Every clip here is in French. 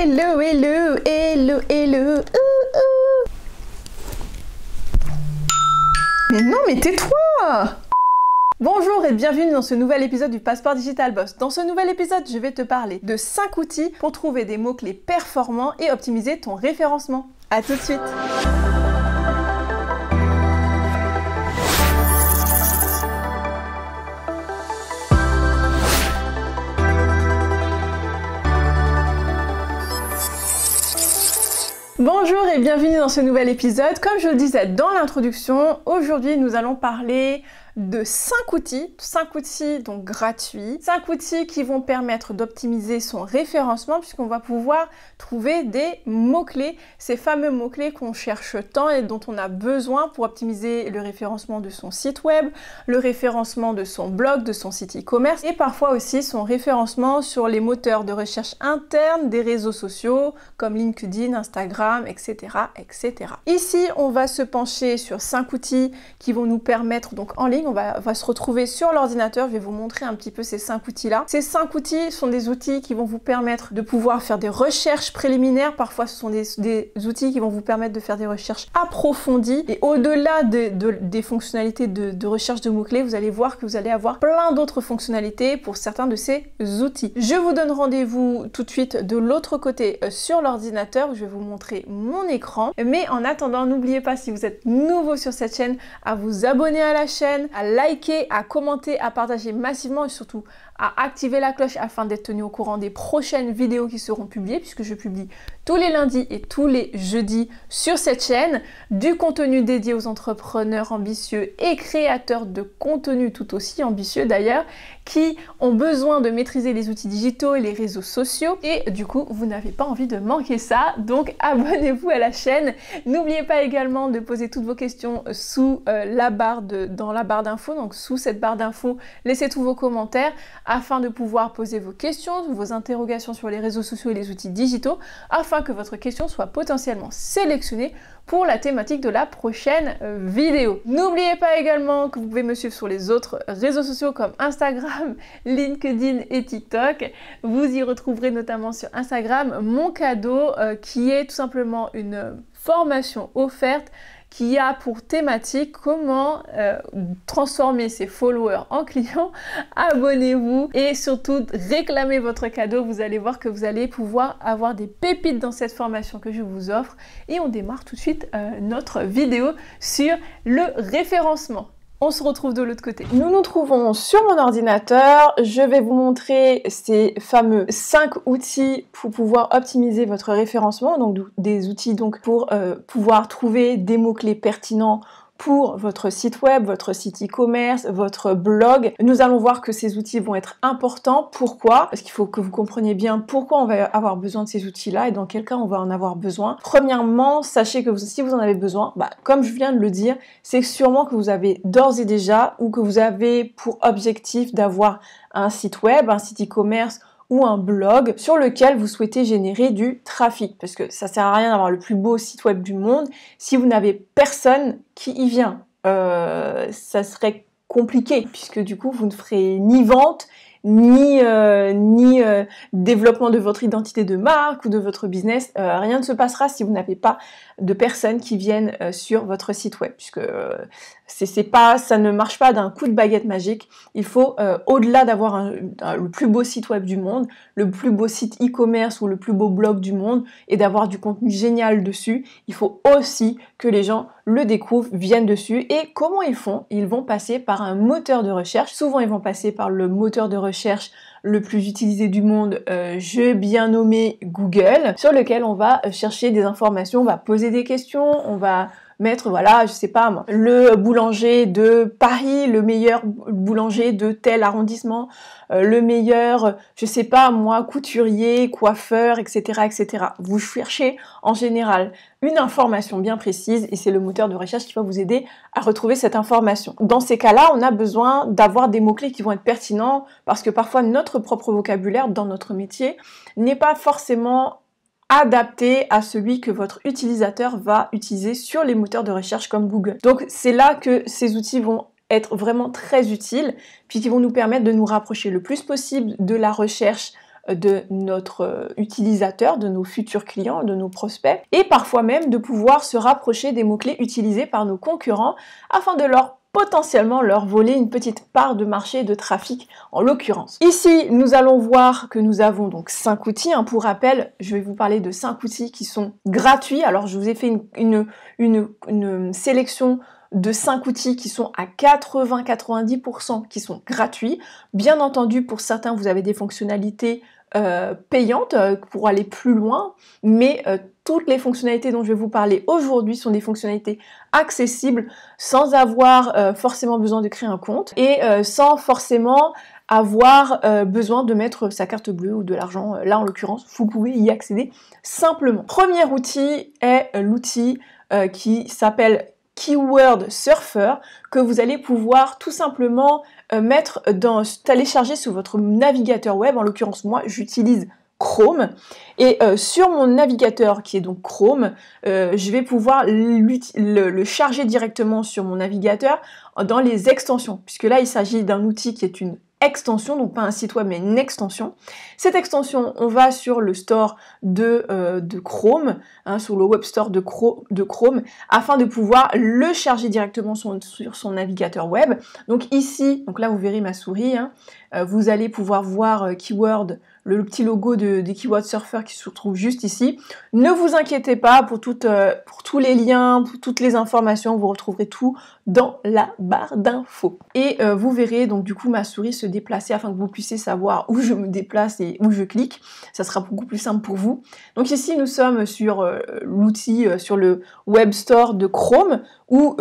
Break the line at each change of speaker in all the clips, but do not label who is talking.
Hello, hello, hello, hello. Mais non, mais tais-toi! Bonjour et bienvenue dans ce nouvel épisode du Passport Digital Boss. Dans ce nouvel épisode, je vais te parler de 5 outils pour trouver des mots-clés performants et optimiser ton référencement. A tout de suite! Bonjour et bienvenue dans ce nouvel épisode. Comme je le disais dans l'introduction, aujourd'hui nous allons parler de 5 outils donc gratuits, 5 outils qui vont permettre d'optimiser son référencement puisqu'on va pouvoir trouver des mots-clés, ces fameux mots-clés qu'on cherche tant et dont on a besoin pour optimiser le référencement de son site web, le référencement de son blog, de son site e-commerce et parfois aussi son référencement sur les moteurs de recherche internes des réseaux sociaux comme LinkedIn, Instagram, etc. etc. Ici, on va se pencher sur 5 outils qui vont nous permettre, donc en ligne, on va se retrouver sur l'ordinateur. Je vais vous montrer un petit peu ces 5 outils-là. Ces 5 outils sont des outils qui vont vous permettre de pouvoir faire des recherches préliminaires. Parfois, ce sont des outils qui vont vous permettre de faire des recherches approfondies. Et au-delà des fonctionnalités de recherche de mots-clés, vous allez voir que vous allez avoir plein d'autres fonctionnalités pour certains de ces outils. Je vous donne rendez-vous tout de suite de l'autre côté sur l'ordinateur où je vais vous montrer mon écran. Mais en attendant, n'oubliez pas, si vous êtes nouveau sur cette chaîne, à vous abonner à la chaîne, à liker, à commenter, à partager massivement et surtout à activer la cloche afin d'être tenu au courant des prochaines vidéos qui seront publiées puisque je publie tous les lundis et tous les jeudis sur cette chaîne du contenu dédié aux entrepreneurs ambitieux et créateurs de contenu tout aussi ambitieux d'ailleurs qui ont besoin de maîtriser les outils digitaux et les réseaux sociaux et du coup vous n'avez pas envie de manquer ça, donc abonnez-vous à la chaîne. N'oubliez pas également de poser toutes vos questions sous dans la barre d'infos, donc sous cette barre d'infos laissez tous vos commentaires afin de pouvoir poser vos questions, vos interrogations sur les réseaux sociaux et les outils digitaux, afin que votre question soit potentiellement sélectionnée pour la thématique de la prochaine vidéo. N'oubliez pas également que vous pouvez me suivre sur les autres réseaux sociaux comme Instagram, LinkedIn et TikTok. Vous y retrouverez notamment sur Instagram mon cadeau qui est tout simplement une formation offerte qui a pour thématique comment transformer ses followers en clients. Abonnez-vous et surtout réclamez votre cadeau. Vous allez voir que vous allez pouvoir avoir des pépites dans cette formation que je vous offre. Et on démarre tout de suite notre vidéo sur le référencement. On se retrouve de l'autre côté. Nous nous trouvons sur mon ordinateur. Je vais vous montrer ces fameux 5 outils pour pouvoir optimiser votre référencement. Donc des outils pour pouvoir trouver des mots-clés pertinents pour votre site web, votre site e-commerce, votre blog. Nous allons voir que ces outils vont être importants. Pourquoi? Parce qu'il faut que vous compreniez bien pourquoi on va avoir besoin de ces outils-là et dans quel cas on va en avoir besoin. Premièrement, sachez que si vous en avez besoin, comme je viens de le dire, c'est sûrement que vous avez d'ores et déjà ou que vous avez pour objectif d'avoir un site web, un site e-commerce ou un blog sur lequel vous souhaitez générer du trafic. Parce que ça sert à rien d'avoir le plus beau site web du monde si vous n'avez personne qui y vient. Ça serait compliqué puisque du coup vous ne ferez ni vente, ni développement de votre identité de marque ou de votre business. Rien ne se passera si vous n'avez pas de personnes qui viennent sur votre site web puisque ça ne marche pas d'un coup de baguette magique. Il faut, au-delà d'avoir le plus beau site web du monde, le plus beau site e-commerce ou le plus beau blog du monde et d'avoir du contenu génial dessus, il faut aussi que les gens le découvrent, viennent dessus. Et comment ils font? Ils vont passer par un moteur de recherche. Souvent, ils vont passer par le moteur de recherche le plus utilisé du monde, j'ai bien nommé Google, sur lequel on va chercher des informations, on va poser des questions, on va mettre, voilà, je sais pas moi, le boulanger de Paris, le meilleur boulanger de tel arrondissement, le meilleur, je sais pas moi, couturier, coiffeur, etc., etc. Vous cherchez en général une information bien précise et c'est le moteur de recherche qui va vous aider à retrouver cette information. Dans ces cas-là, on a besoin d'avoir des mots-clés qui vont être pertinents parce que parfois notre propre vocabulaire dans notre métier n'est pas forcément adapté à celui que votre utilisateur va utiliser sur les moteurs de recherche comme Google. Donc c'est là que ces outils vont être vraiment très utiles, puis qui vont nous permettre de nous rapprocher le plus possible de la recherche de notre utilisateur, de nos futurs clients, de nos prospects, et parfois même de pouvoir se rapprocher des mots-clés utilisés par nos concurrents afin de potentiellement leur voler une petite part de marché de trafic en l'occurrence. Ici, nous allons voir que nous avons donc 5 outils. Pour rappel, je vais vous parler de 5 outils qui sont gratuits. Alors, je vous ai fait une sélection de 5 outils qui sont à 80-90% qui sont gratuits. Bien entendu, pour certains, vous avez des fonctionnalités payantes pour aller plus loin, mais toutes les fonctionnalités dont je vais vous parler aujourd'hui sont des fonctionnalités accessibles sans avoir forcément besoin de créer un compte et sans forcément avoir besoin de mettre sa carte bleue ou de l'argent. Là, en l'occurrence, vous pouvez y accéder simplement. Premier outil est l'outil qui s'appelle Keyword Surfer, que vous allez pouvoir tout simplement télécharger sur votre navigateur web. En l'occurrence, moi, j'utilise Chrome, et sur mon navigateur qui est donc Chrome, je vais pouvoir le charger directement sur mon navigateur dans les extensions, puisque là il s'agit d'un outil qui est une extension, donc pas un site web mais une extension. Cette extension, on va sur le store de Chrome, sur le web store de Chrome, afin de pouvoir le charger directement sur son navigateur web. Donc ici, donc là vous verrez ma souris, vous allez pouvoir voir Keyword, le petit logo des Keyword Surfer qui se trouve juste ici. Ne vous inquiétez pas pour tous les liens, pour toutes les informations, vous retrouverez tout dans la barre d'infos. Et vous verrez donc du coup ma souris se déplacer afin que vous puissiez savoir où je me déplace et où je clique. Ça sera beaucoup plus simple pour vous. Donc ici nous sommes sur l'outil, sur le web store de Chrome, où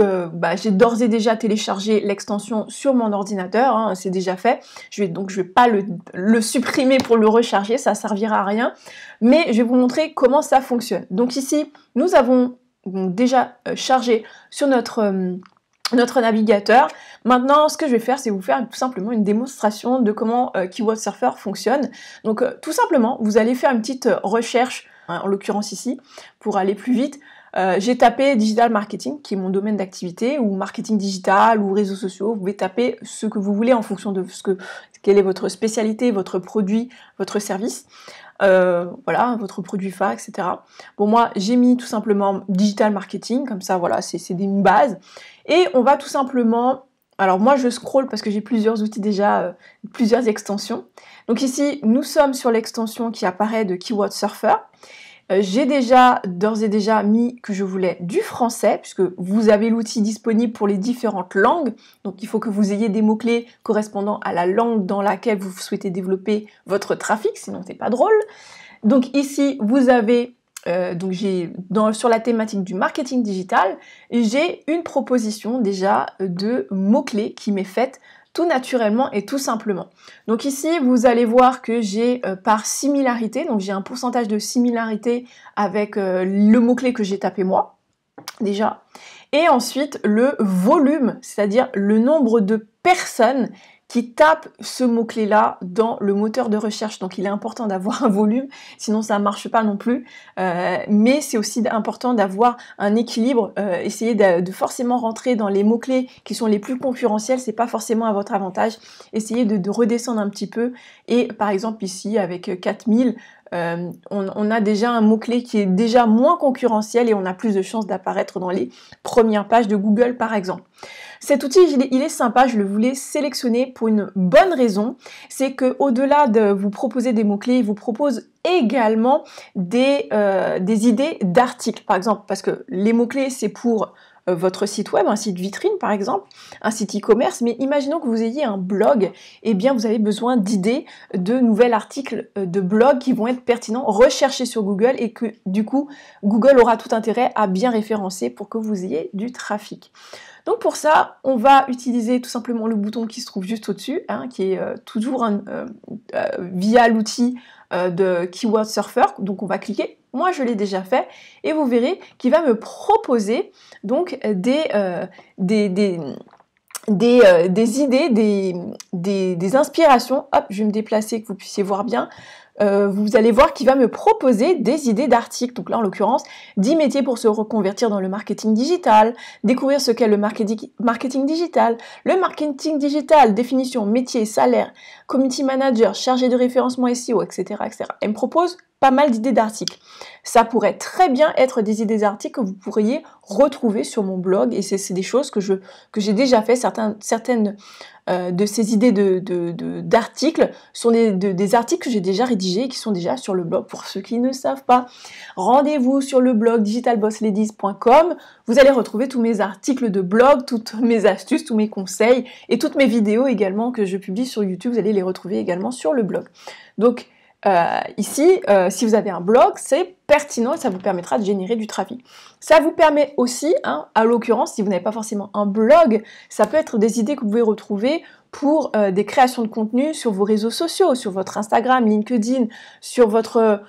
j'ai d'ores et déjà téléchargé l'extension sur mon ordinateur, c'est déjà fait. Je vais pas le supprimer pour le recharger, ça servira à rien, mais je vais vous montrer comment ça fonctionne. Donc ici, nous avons déjà chargé sur notre navigateur. Maintenant, ce que je vais faire, c'est vous faire tout simplement une démonstration de comment Keyword Surfer fonctionne. Donc tout simplement, vous allez faire une petite recherche, en l'occurrence ici, pour aller plus vite. J'ai tapé digital marketing, qui est mon domaine d'activité, ou marketing digital, ou réseaux sociaux. Vous pouvez taper ce que vous voulez en fonction de quelle est votre spécialité, votre produit, votre service. Voilà, votre produit phare, etc. Bon, moi, j'ai mis tout simplement digital marketing, comme ça, voilà, c'est une base. Et on va tout simplement... Alors moi, je scrolle parce que j'ai plusieurs outils déjà, plusieurs extensions. Donc ici, nous sommes sur l'extension qui apparaît de Keyword Surfer. J'ai d'ores et déjà mis que je voulais du français, puisque vous avez l'outil disponible pour les différentes langues. Donc il faut que vous ayez des mots-clés correspondant à la langue dans laquelle vous souhaitez développer votre trafic, sinon c'est pas drôle. Donc ici, vous avez, sur la thématique du marketing digital, j'ai une proposition déjà de mots-clés qui m'est faite tout naturellement et tout simplement. Donc ici, vous allez voir que j'ai par similarité, donc j'ai un pourcentage de similarité avec le mot-clé que j'ai tapé moi, déjà. Et ensuite, le volume, c'est-à-dire le nombre de personnes qui tapent ce mot-clé-là dans le moteur de recherche. Donc il est important d'avoir un volume, sinon ça ne marche pas non plus. Mais c'est aussi important d'avoir un équilibre, essayer de forcément rentrer dans les mots-clés qui sont les plus concurrentiels, c'est pas forcément à votre avantage. Essayez de redescendre un petit peu. Et par exemple ici, avec 4000, on a déjà un mot-clé qui est déjà moins concurrentiel et on a plus de chances d'apparaître dans les premières pages de Google par exemple. Cet outil, il est sympa, je le voulais sélectionner pour une bonne raison, c'est que au-delà de vous proposer des mots-clés, il vous propose également des idées d'articles, par exemple, parce que les mots-clés, c'est pour votre site web, un site vitrine par exemple, un site e-commerce, mais imaginons que vous ayez un blog, eh bien vous avez besoin d'idées de nouveaux articles de blog qui vont être pertinents, recherchés sur Google et que du coup Google aura tout intérêt à bien référencer pour que vous ayez du trafic. Donc pour ça, on va utiliser tout simplement le bouton qui se trouve juste au-dessus, qui est toujours via l'outil de Keyword Surfer. Donc on va cliquer. Moi, je l'ai déjà fait et vous verrez qu'il va me proposer donc des idées, des inspirations. Hop, je vais me déplacer que vous puissiez voir bien. vous allez voir qu'il va me proposer des idées d'articles. Donc là, en l'occurrence, 10 métiers pour se reconvertir dans le marketing digital, découvrir ce qu'est le marketing digital. Le marketing digital, définition, métier, salaire, community manager, chargé de référencement SEO, etc., etc. Elle me propose pas mal d'idées d'articles. Ça pourrait très bien être des idées d'articles que vous pourriez retrouver sur mon blog, et c'est des choses que j'ai déjà fait. Certaines de ces idées d'articles sont des articles que j'ai déjà rédigés et qui sont déjà sur le blog. Pour ceux qui ne savent pas, rendez-vous sur le blog digitalbossladies.com. Vous allez retrouver tous mes articles de blog, toutes mes astuces, tous mes conseils et toutes mes vidéos également que je publie sur YouTube. Vous allez les retrouver également sur le blog. Donc ici, si vous avez un blog, c'est pertinent et ça vous permettra de générer du trafic. Ça vous permet aussi, hein, à l'occurrence, si vous n'avez pas forcément un blog, ça peut être des idées que vous pouvez retrouver pour des créations de contenu sur vos réseaux sociaux, sur votre Instagram, LinkedIn, sur votre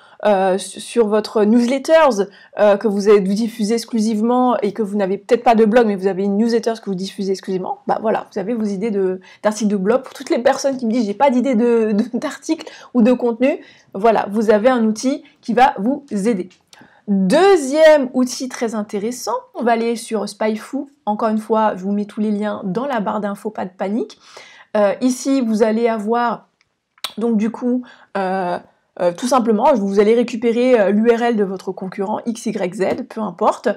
newsletters que vous diffusez exclusivement et que vous n'avez peut-être pas de blog, mais vous avez une newsletter que vous diffusez exclusivement. Bah voilà, vous avez vos idées d'articles de blog. Pour toutes les personnes qui me disent j'ai pas d'idée d'article ou de contenu, voilà, vous avez un outil qui va vous aider. Deuxième outil très intéressant, on va aller sur Spyfoo. Encore une fois, je vous mets tous les liens dans la barre d'infos, pas de panique. Ici, vous allez avoir, donc du coup, tout simplement, vous allez récupérer l'URL de votre concurrent, XYZ, peu importe.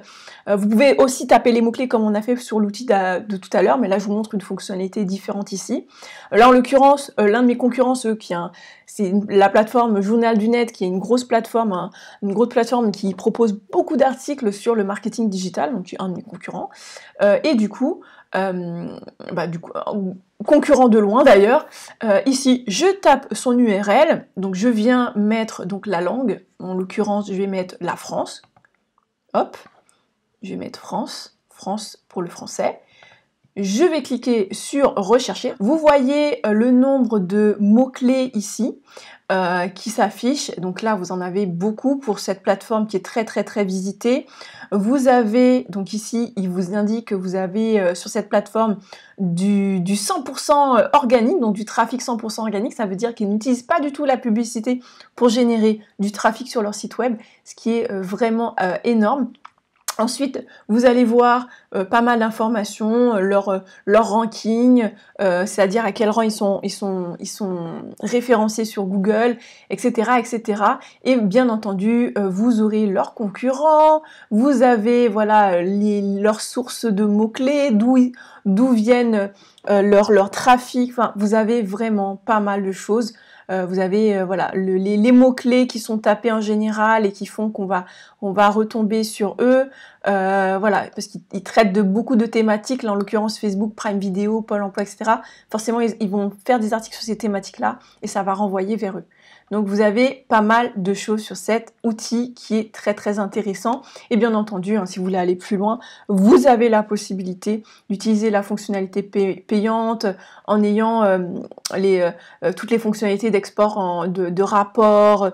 Vous pouvez aussi taper les mots-clés comme on a fait sur l'outil de tout à l'heure, mais là, je vous montre une fonctionnalité différente ici. Là, en l'occurrence, l'un de mes concurrents, c'est la plateforme Journal du Net, qui est une grosse plateforme qui propose beaucoup d'articles sur le marketing digital, donc un de mes concurrents. Et du coup, concurrent de loin d'ailleurs, ici je tape son URL, donc je viens mettre donc la langue, en l'occurrence je vais mettre la France, hop, je vais mettre France pour le français, je vais cliquer sur rechercher, vous voyez le nombre de mots-clés ici, qui s'affiche. Donc là, vous en avez beaucoup pour cette plateforme qui est très très très visitée. Vous avez, donc ici, il vous indique que vous avez sur cette plateforme du 100% organique, donc du trafic 100% organique. Ça veut dire qu'ils n'utilisent pas du tout la publicité pour générer du trafic sur leur site web, ce qui est vraiment énorme. Ensuite, vous allez voir pas mal d'informations, leur ranking, c'est-à-dire à quel rang ils sont référencés sur Google, etc., etc. Et bien entendu, vous aurez leurs concurrents, vous avez voilà leurs sources de mots-clés, d'où viennent leur trafic. Enfin, vous avez vraiment pas mal de choses. Vous avez voilà les mots-clés qui sont tapés en général et qui font qu'on va retomber sur eux. Voilà, parce qu'ils traitent de beaucoup de thématiques, là en l'occurrence Facebook, Prime Video, Pôle emploi, etc. Forcément, ils vont faire des articles sur ces thématiques-là et ça va renvoyer vers eux. Donc vous avez pas mal de choses sur cet outil qui est très très intéressant. Et bien entendu, hein, si vous voulez aller plus loin, vous avez la possibilité d'utiliser la fonctionnalité payante en ayant toutes les fonctionnalités d'export de rapports,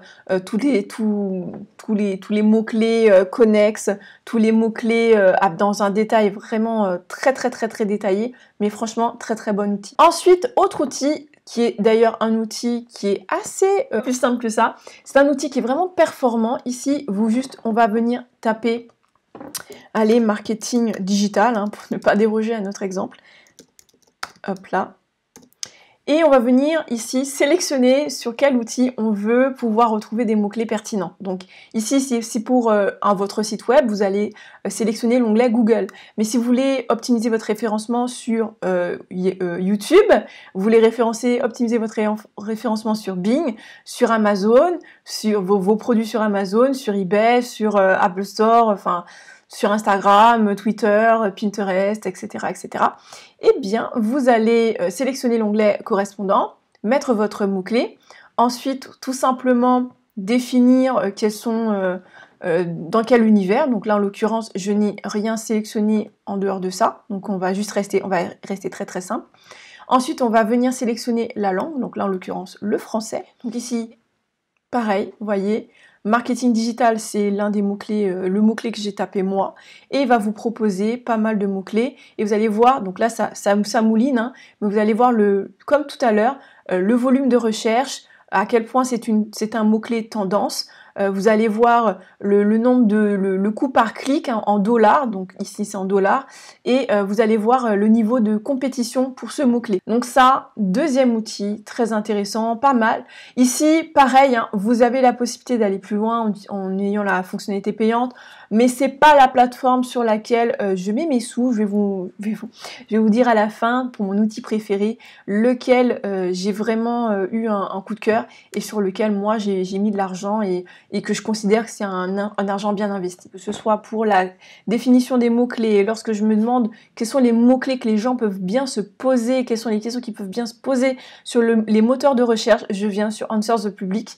tous les mots-clés connexes, tous les mots-clés dans un détail vraiment très très très très détaillé, mais franchement très très bon outil. Ensuite, autre outil qui est d'ailleurs un outil qui est assez plus simple que ça. C'est un outil qui est vraiment performant. Ici, on va venir taper, allez, marketing digital, hein, pour ne pas déroger à notre exemple. Hop là. Et on va venir ici sélectionner sur quel outil on veut pouvoir retrouver des mots-clés pertinents. Donc ici, si pour votre site web, vous allez sélectionner l'onglet Google. Mais si vous voulez optimiser votre référencement sur YouTube, vous voulez optimiser votre référencement sur Bing, sur Amazon, sur vos produits sur Amazon, sur eBay, sur Apple Store, enfin sur Instagram, Twitter, Pinterest, etc., etc. Eh bien, vous allez sélectionner l'onglet correspondant, mettre votre mot-clé, ensuite tout simplement définir dans quel univers. Donc là, en l'occurrence, je n'ai rien sélectionné en dehors de ça, donc on va rester très très simple. Ensuite, on va venir sélectionner la langue, donc là, en l'occurrence, le français. Donc ici, pareil, vous voyez, marketing digital, c'est l'un des mots-clés, le mot-clé que j'ai tapé moi, et il va vous proposer pas mal de mots-clés, et vous allez voir, donc là ça mouline, hein, mais vous allez voir, comme tout à l'heure, le volume de recherche, à quel point c'est un mot-clé tendance. Vous allez voir le nombre le coût par clic hein, en dollars, donc ici c'est en dollars, et vous allez voir le niveau de compétition pour ce mot-clé. Donc ça, deuxième outil, très intéressant, pas mal. Ici, pareil, hein, vous avez la possibilité d'aller plus loin en ayant la fonctionnalité payante, mais c'est pas la plateforme sur laquelle je mets mes sous. Je vais vous dire à la fin, pour mon outil préféré, lequel j'ai vraiment eu un coup de cœur et sur lequel moi j'ai mis de l'argent et que je considère que c'est un argent bien investi. Que ce soit pour la définition des mots-clés, lorsque je me demande quels sont les mots-clés que les gens peuvent bien se poser, quelles sont les questions qu'ils peuvent bien se poser sur les moteurs de recherche, je viens sur Answer the Public,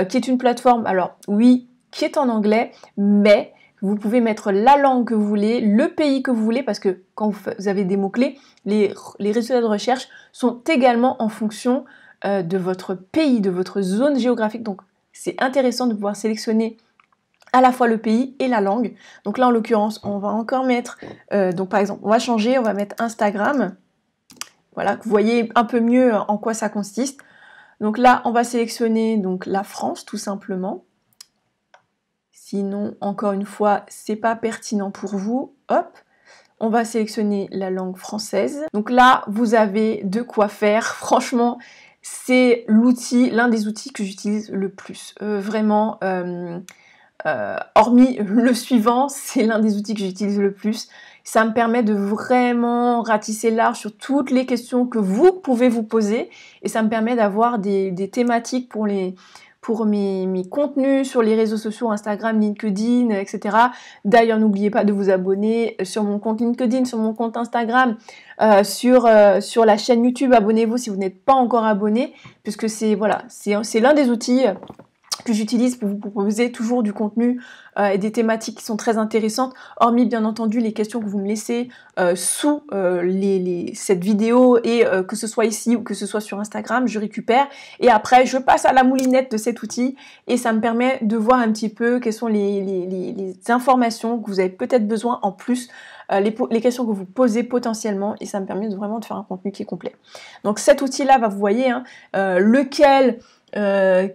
qui est une plateforme, alors oui, qui est en anglais, mais vous pouvez mettre la langue que vous voulez, le pays que vous voulez, parce que quand vous avez des mots-clés, les résultats de recherche sont également en fonction de votre pays, de votre zone géographique. Donc, c'est intéressant de pouvoir sélectionner à la fois le pays et la langue. Donc là, en l'occurrence, on va encore mettre, donc par exemple, on va changer, on va mettre Instagram. Voilà, que vous voyez un peu mieux en quoi ça consiste. Donc là, on va sélectionner donc la France, tout simplement. Sinon, encore une fois, c'est pas pertinent pour vous. Hop, on va sélectionner la langue française. Donc là, vous avez de quoi faire. Franchement, c'est l'un des outils que j'utilise le plus. Vraiment, hormis le suivant, c'est l'un des outils que j'utilise le plus. Ça me permet de vraiment ratisser large sur toutes les questions que vous pouvez vous poser. Et ça me permet d'avoir des thématiques pour mes contenus sur les réseaux sociaux, Instagram, LinkedIn, etc. D'ailleurs, n'oubliez pas de vous abonner sur mon compte LinkedIn, sur mon compte Instagram, sur la chaîne YouTube. Abonnez-vous si vous n'êtes pas encore abonné, puisque c'est l'un des outils que j'utilise pour vous proposer toujours du contenu et des thématiques qui sont très intéressantes, hormis bien entendu les questions que vous me laissez sous cette vidéo et que ce soit ici ou que ce soit sur Instagram, je récupère et après je passe à la moulinette de cet outil et ça me permet de voir un petit peu quelles sont les informations que vous avez peut-être besoin en plus, les questions que vous posez potentiellement et ça me permet vraiment de faire un contenu qui est complet. Donc cet outil-là, vous voyez, hein,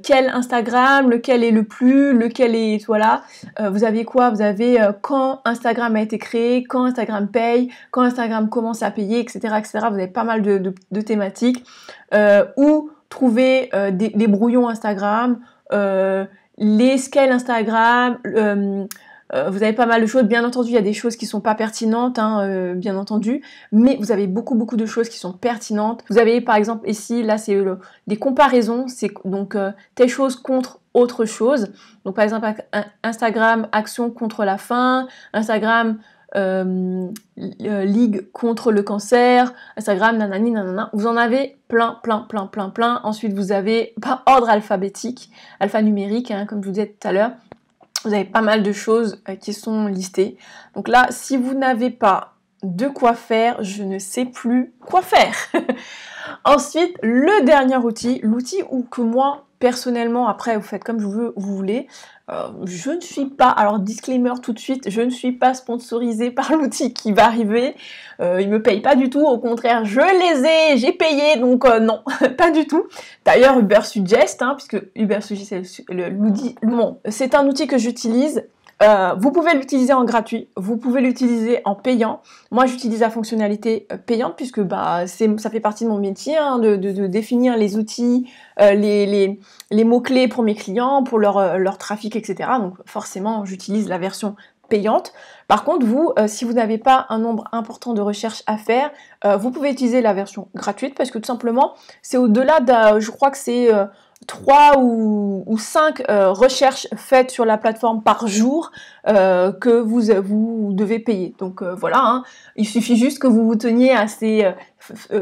quel Instagram, lequel est le plus, lequel est, voilà, vous avez quoi, vous avez quand Instagram a été créé, quand Instagram paye, quand Instagram commence à payer, etc., etc. Vous avez pas mal de thématiques, où trouver les brouillons Instagram, les scales Instagram, vous avez pas mal de choses, bien entendu il y a des choses qui sont pas pertinentes, hein, bien entendu, mais vous avez beaucoup de choses qui sont pertinentes. Vous avez par exemple ici, là c'est des comparaisons, c'est donc telle chose contre autre chose. Donc par exemple Instagram action contre la faim, Instagram ligue contre le cancer, Instagram nanani nanana, vous en avez plein. Ensuite vous avez par ordre alphabétique, alphanumérique, hein, comme je vous disais tout à l'heure. Vous avez pas mal de choses qui sont listées. Donc là, si vous n'avez pas de quoi faire, je ne sais plus quoi faire. Ensuite, le dernier outil, l'outil que moi, personnellement, après vous faites comme vous voulez, je ne suis pas, alors disclaimer tout de suite, je ne suis pas sponsorisée par l'outil qui va arriver, ils me payent pas du tout, au contraire, j'ai payé, donc non, pas du tout. D'ailleurs, Ubersuggest, hein, puisque Ubersuggest, c'est un outil que j'utilise. Vous pouvez l'utiliser en gratuit, vous pouvez l'utiliser en payant. Moi, j'utilise la fonctionnalité payante puisque ça fait partie de mon métier, hein, de définir les outils, les mots-clés pour mes clients, pour leur trafic, etc. Donc forcément, j'utilise la version payante. Par contre, vous, si vous n'avez pas un nombre important de recherches à faire, vous pouvez utiliser la version gratuite parce que tout simplement, c'est au-delà je crois que c'est 3 ou 5 recherches faites sur la plateforme par jour que vous devez payer. Donc voilà, hein, il suffit juste que vous vous teniez à ces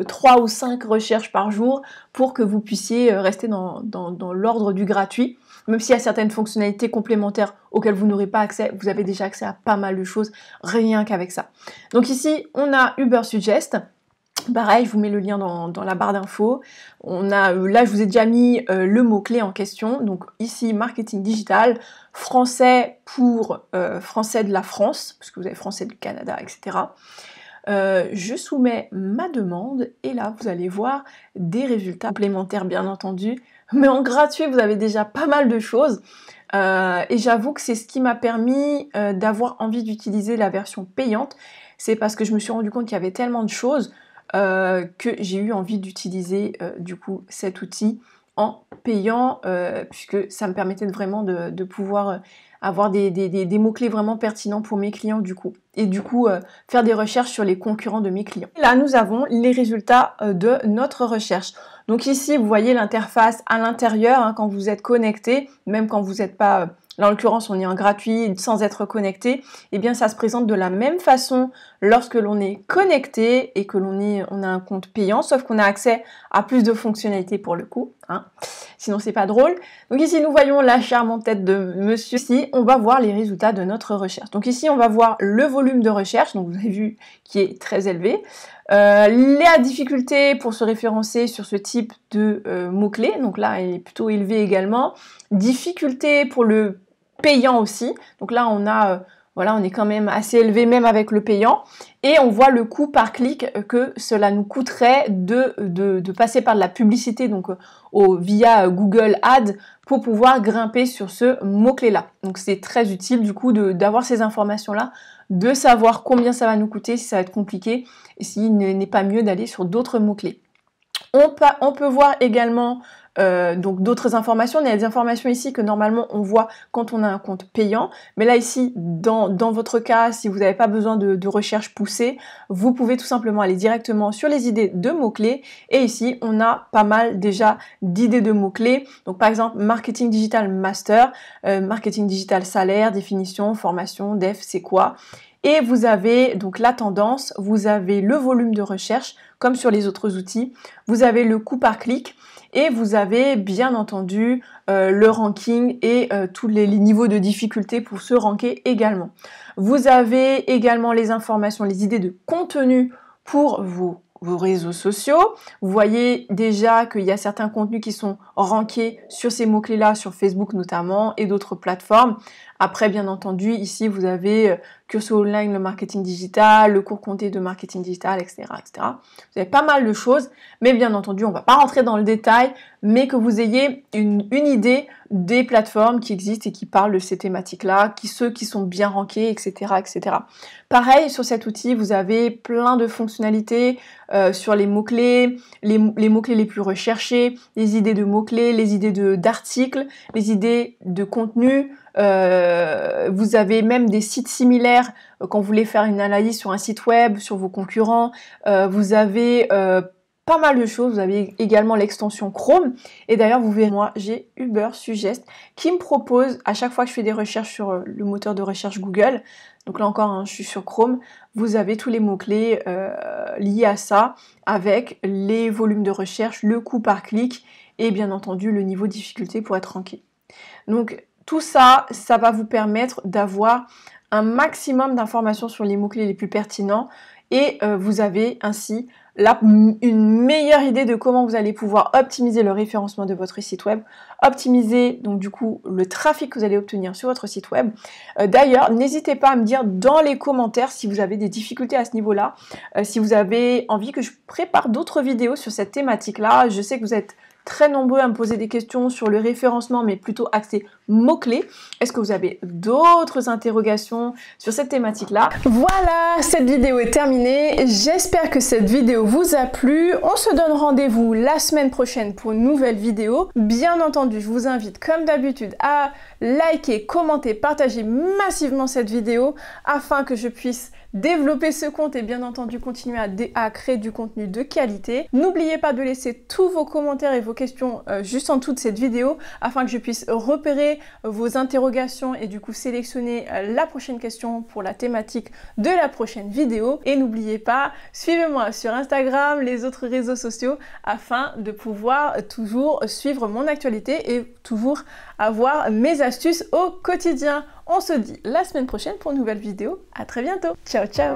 3 ou 5 recherches par jour pour que vous puissiez rester dans l'ordre du gratuit. Même s'il y a certaines fonctionnalités complémentaires auxquelles vous n'aurez pas accès, vous avez déjà accès à pas mal de choses rien qu'avec ça. Donc ici, on a Ubersuggest. Pareil, je vous mets le lien dans la barre d'infos. On a, là, je vous ai déjà mis le mot-clé en question. Donc ici, marketing digital, français pour français de la France, parce que vous avez français du Canada, etc. Je soumets ma demande et là, vous allez voir des résultats complémentaires, bien entendu, mais en gratuit, vous avez déjà pas mal de choses. Et j'avoue que c'est ce qui m'a permis d'avoir envie d'utiliser la version payante. C'est parce que je me suis rendu compte qu'il y avait tellement de choses que j'ai eu envie d'utiliser du coup cet outil en payant, puisque ça me permettait vraiment de pouvoir avoir des mots-clés vraiment pertinents pour mes clients du coup. Et du coup, faire des recherches sur les concurrents de mes clients. Là, nous avons les résultats de notre recherche. Donc ici, vous voyez l'interface à l'intérieur, hein, quand vous êtes connecté, même quand vous n'êtes pas... Là, en l'occurrence, on est en gratuit sans être connecté. Eh bien, ça se présente de la même façon lorsque l'on est connecté et que on a un compte payant, sauf qu'on a accès à plus de fonctionnalités pour le coup. Hein. Sinon, c'est pas drôle. Donc ici, nous voyons la charmante tête de monsieur. Ici, on va voir les résultats de notre recherche. Donc ici, on va voir le volume de recherche, donc vous avez vu, qui est très élevé. La difficulté pour se référencer sur ce type de mots-clés, donc là, elle est plutôt élevée également. Difficulté pour le payant aussi, donc là on a voilà, on est quand même assez élevé même avec le payant, et on voit le coût par clic que cela nous coûterait de passer par de la publicité, donc via Google Ads, pour pouvoir grimper sur ce mot-clé là. Donc c'est très utile du coup d'avoir ces informations là, de savoir combien ça va nous coûter, si ça va être compliqué, et s'il n'est pas mieux d'aller sur d'autres mots-clés. On peut voir également donc d'autres informations. Il y a des informations ici que normalement on voit quand on a un compte payant, mais là ici dans votre cas, si vous n'avez pas besoin de recherche poussée, vous pouvez tout simplement aller directement sur les idées de mots-clés, et ici on a pas mal déjà d'idées de mots-clés. Donc par exemple marketing digital master, marketing digital salaire, définition, formation, def, c'est quoi? Et vous avez donc la tendance, vous avez le volume de recherche, comme sur les autres outils, vous avez le coût par clic, et vous avez bien entendu le ranking et tous les niveaux de difficulté pour se ranker également. Vous avez également les informations, les idées de contenu pour vos réseaux sociaux. Vous voyez déjà qu'il y a certains contenus qui sont rankés sur ces mots-clés-là, sur Facebook notamment, et d'autres plateformes. Après, bien entendu, ici, vous avez cursus online, le marketing digital, le cours compté de marketing digital, etc., etc. Vous avez pas mal de choses, mais bien entendu, on va pas rentrer dans le détail, mais que vous ayez une idée des plateformes qui existent et qui parlent de ces thématiques-là, ceux qui sont bien rankés, etc., etc. Pareil, sur cet outil, vous avez plein de fonctionnalités sur les mots-clés, les mots-clés les plus recherchés, les idées de mots-clés, les idées d'articles, les idées de contenu. Vous avez même des sites similaires quand vous voulez faire une analyse sur un site web, sur vos concurrents. Vous avez pas mal de choses. Vous avez également l'extension Chrome. Et d'ailleurs, vous verrez, moi, j'ai Ubersuggest qui me propose, à chaque fois que je fais des recherches sur le moteur de recherche Google, donc là encore, hein, je suis sur Chrome, vous avez tous les mots-clés liés à ça, avec les volumes de recherche, le coût par clic et bien entendu le niveau de difficulté pour être ranké. Donc tout ça, ça va vous permettre d'avoir un maximum d'informations sur les mots-clés les plus pertinents, et vous avez ainsi une meilleure idée de comment vous allez pouvoir optimiser le référencement de votre site web, optimiser donc du coup le trafic que vous allez obtenir sur votre site web. D'ailleurs, n'hésitez pas à me dire dans les commentaires si vous avez des difficultés à ce niveau-là, si vous avez envie que je prépare d'autres vidéos sur cette thématique-là. Je sais que vous êtes très nombreux à me poser des questions sur le référencement, mais plutôt axé mots-clés. Est-ce que vous avez d'autres interrogations sur cette thématique-là? Voilà, cette vidéo est terminée. J'espère que cette vidéo vous a plu. On se donne rendez-vous la semaine prochaine pour une nouvelle vidéo. Bien entendu, je vous invite comme d'habitude à liker, commenter, partager massivement cette vidéo afin que je puisse développer ce compte et bien entendu continuer à créer du contenu de qualité. N'oubliez pas de laisser tous vos commentaires et vos questions juste en dessous de cette vidéo afin que je puisse repérer vos interrogations et du coup sélectionner la prochaine question pour la thématique de la prochaine vidéo. Et n'oubliez pas, suivez-moi sur Instagram, les autres réseaux sociaux afin de pouvoir toujours suivre mon actualité et toujours avoir mes astuces au quotidien. On se dit la semaine prochaine pour une nouvelle vidéo. À très bientôt. Ciao, ciao.